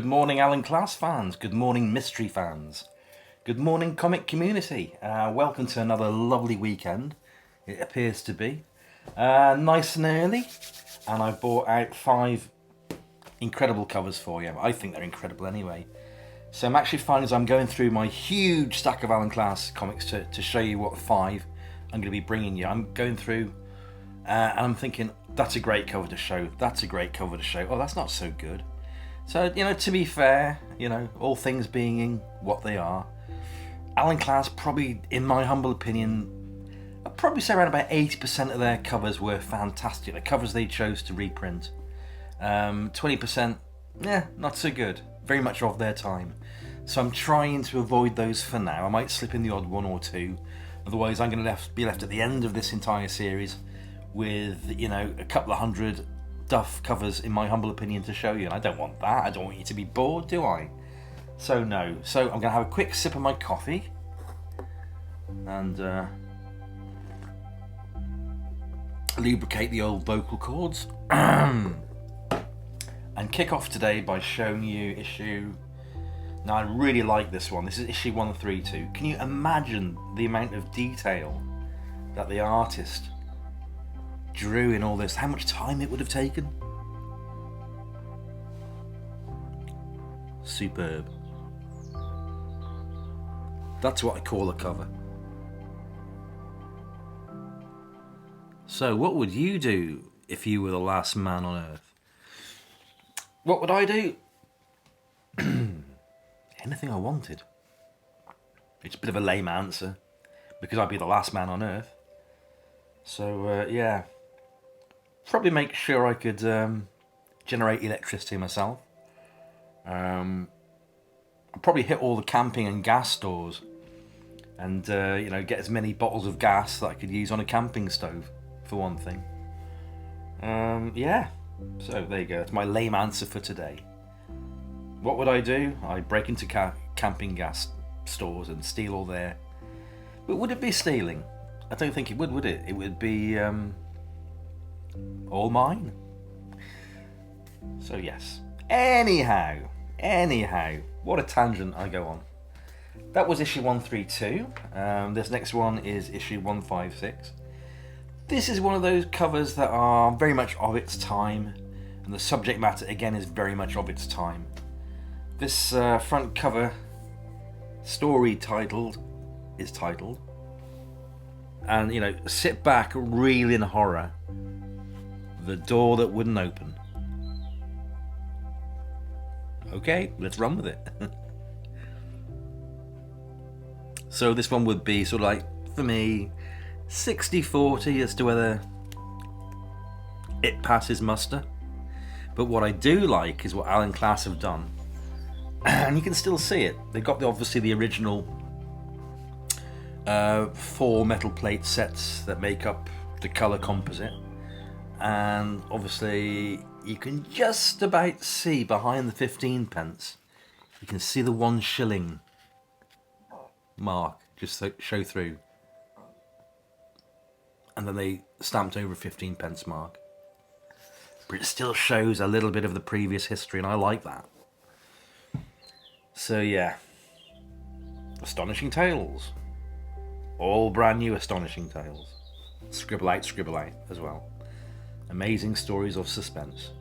Good morning, Alan Class fans. Good morning, mystery fans. Good morning, comic community. Welcome to another lovely weekend. It appears to be nice and early, and I've brought out 5 incredible covers for you. I think they're incredible anyway. So I'm actually finding as I'm going through my huge stack of Alan Class comics to show you what 5 I'm going to be bringing you. I'm going through and I'm thinking, that's a great cover to show. That's a great cover to show. Oh, that's not so good. So, to be fair, all things being what they are, Alan Class probably, in my humble opinion, I'd probably say around about 80% of their covers were fantastic. The covers they chose to reprint. 20%, not so good. Very much of their time. So I'm trying to avoid those for now. I might slip in the odd one or two. Otherwise, I'm going to be left at the end of this entire series with, a couple of hundred duff covers, in my humble opinion, to show you. And I don't want that. I don't want you to be bored, do I? So no. So I'm going to have a quick sip of my coffee. And lubricate the old vocal cords. And kick off today by showing you issue... Now, I really like this one. This is issue 132. Can you imagine the amount of detail that the artist drew in all this? How much time it would have taken? Superb. That's what I call a cover. So, what would you do if you were the last man on Earth? What would I do? Anything I wanted. It's a bit of a lame answer, because I'd be the last man on Earth. So, probably make sure I could generate electricity myself. I'd probably hit all the camping and gas stores and, get as many bottles of gas that I could use on a camping stove, for one thing. So there you go. That's my lame answer for today. What would I do? I'd break into camping gas stores and steal all their... But would it be stealing? I don't think it would it? It would be all mine. So yes. Anyhow, what a tangent I go on. That was issue 132. This next one is issue 156. This is one of those covers that are very much of its time, and the subject matter again is very much of its time. This front cover story is titled, and sit back, reel in horror, The Door That Wouldn't Open. Okay, let's run with it. So this one would be sort of like, for me, 60-40 as to whether it passes muster. But what I do like is what Alan Class have done. And you can still see it. They've got obviously the original 4 metal plate sets that make up the colour composite. And obviously you can just about see behind the 15 pence. You can see the 1 shilling mark just show through. And then they stamped over 15 pence mark. But it still shows a little bit of the previous history, and I like that. So yeah, Astonishing Tales. All brand new Astonishing Tales. Scribble out as well. Amazing stories of suspense.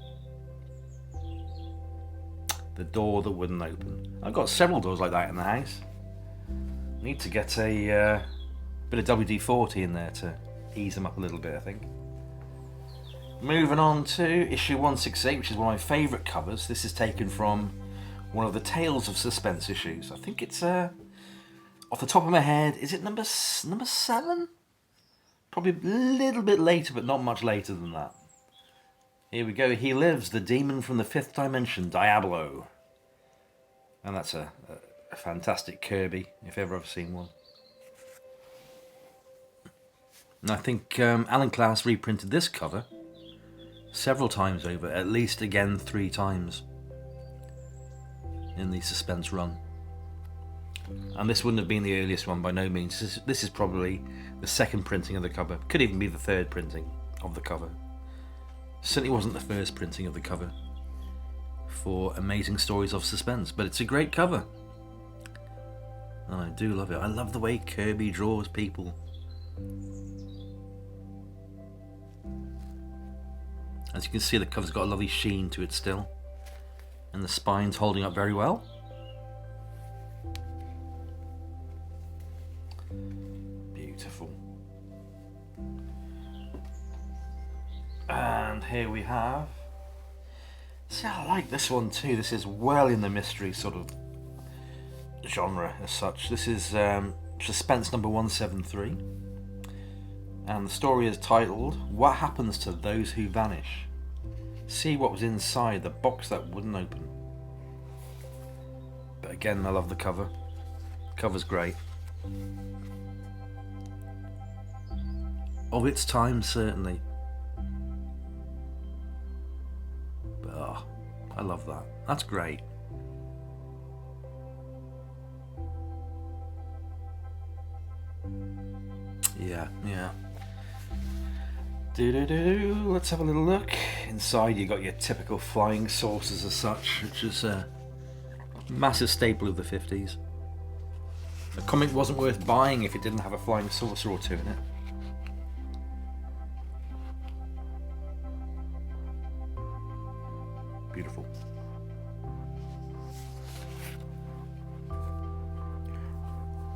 The Door That Wouldn't Open. I've got several doors like that in the house. Need to get a bit of WD-40 in there to ease them up a little bit, I think. Moving on to issue 168, which is one of my favourite covers. This is taken from one of the Tales of Suspense issues. I think it's, off the top of my head, is it number 7? Probably a little bit later, but not much later than that. Here we go. He Lives, the demon from the 5th dimension, Diablo. And that's a fantastic Kirby, if ever I've seen one. And I think Alan Class reprinted this cover several times over, at least again 3 times in the Suspense run. And this wouldn't have been the earliest one by no means. This is probably the 2nd printing of the cover. Could even be the 3rd printing of the cover. Certainly wasn't the 1st printing of the cover. for amazing stories of suspense. But it's a great cover. And I do love it. I love the way Kirby draws people. As you can see, the cover's got a lovely sheen to it still. And the spine's holding up very well. Beautiful. And here we have... See, I like this one too. This is well in the mystery sort of genre as such. This is suspense number 173. And the story is titled, What Happens to Those Who Vanish? See what was inside the box that wouldn't open. But again, I love the cover. The cover's great. Of its time, certainly. But oh, I love that. That's great. Yeah. Let's have a little look. Inside you got your typical flying saucers as such, which is a massive staple of the 50s. The comic wasn't worth buying if it didn't have a flying saucer or two in it. Beautiful.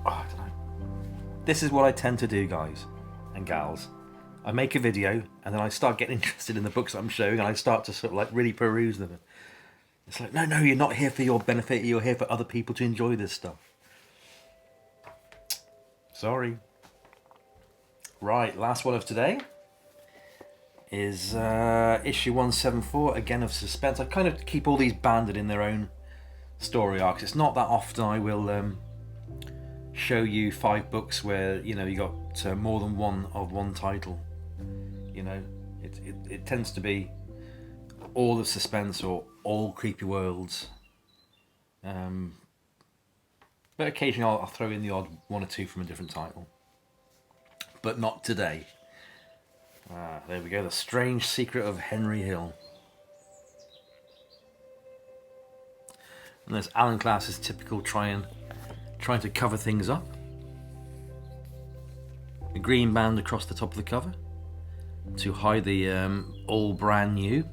Oh, I don't know. This is what I tend to do, guys and gals. I make a video and then I start getting interested in the books I'm showing, and I start to sort of like really peruse them. It's like, no, you're not here for your benefit, you're here for other people to enjoy this stuff. Sorry. Right, last one of today is issue 174, again of suspense. I kind of keep all these banded in their own story arcs. It's not that often I will show you 5 books where, you know, you got more than one title. You know, it tends to be all of suspense or all creepy worlds. But occasionally I'll throw in the odd 1 or 2 from a different title. But not today. There we go, The Strange Secret of Henry Hill. And there's Alan Class's typical trying to cover things up. A green band across the top of the cover to hide the all brand new.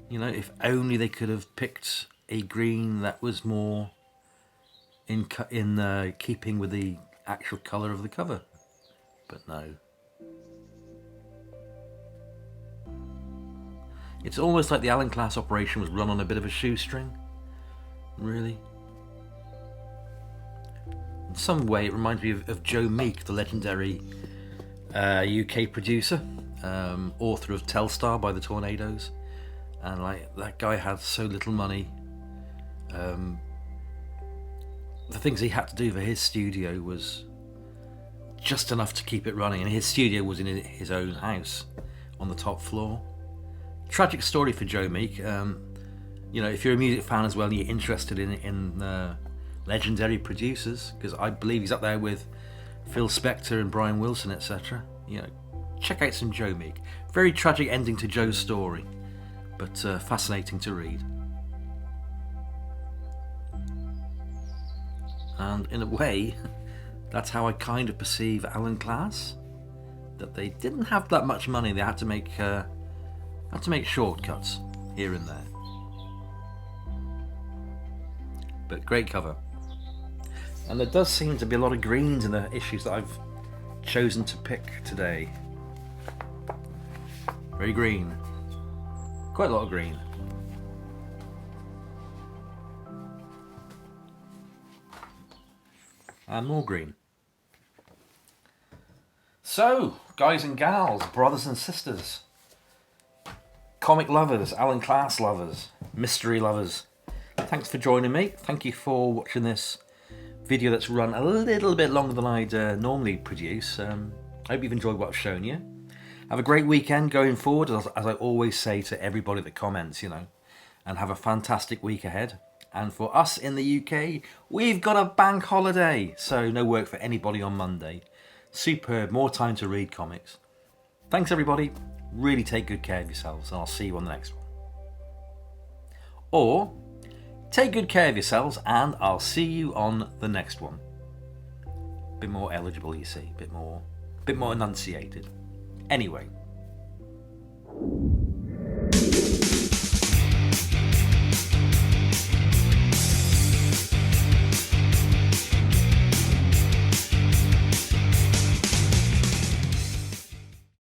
You know, if only they could have picked a green that was more in keeping with the actual colour of the cover. But no. It's almost like the Alan Class operation was run on a bit of a shoestring. Really. In some way it reminds me of Joe Meek, the legendary UK producer, author of Telstar by the Tornadoes. And like, that guy had so little money. The things he had to do for his studio was just enough to keep it running, and his studio was in his own house on the top floor. Tragic story for Joe Meek. You know, if you're a music fan as well and you're interested in legendary producers, because I believe he's up there with Phil Spector and Brian Wilson, etc. You know, check out some Joe Meek. Very tragic ending to Joe's story, but fascinating to read. And in a way, that's how I kind of perceive Alan Class. That they didn't have that much money; they had to make shortcuts here and there. But great cover. And there does seem to be a lot of greens in the issues that I've chosen to pick today. Very green. Quite a lot of green. And more green. So, guys and gals, brothers and sisters, comic lovers, Alan Class lovers, mystery lovers, thanks for joining me. Thank you for watching this video that's run a little bit longer than I'd normally produce. I hope you've enjoyed what I've shown you. Have a great weekend going forward, as I always say to everybody that comments, you know, and have a fantastic week ahead. And for us in the UK, we've got a bank holiday, so no work for anybody on Monday. Superb, more time to read comics. Thanks everybody, really take good care of yourselves, and I'll see you on the next one. Or take good care of yourselves, and I'll see you on the next one. Bit more eligible, you see, bit more enunciated. Anyway,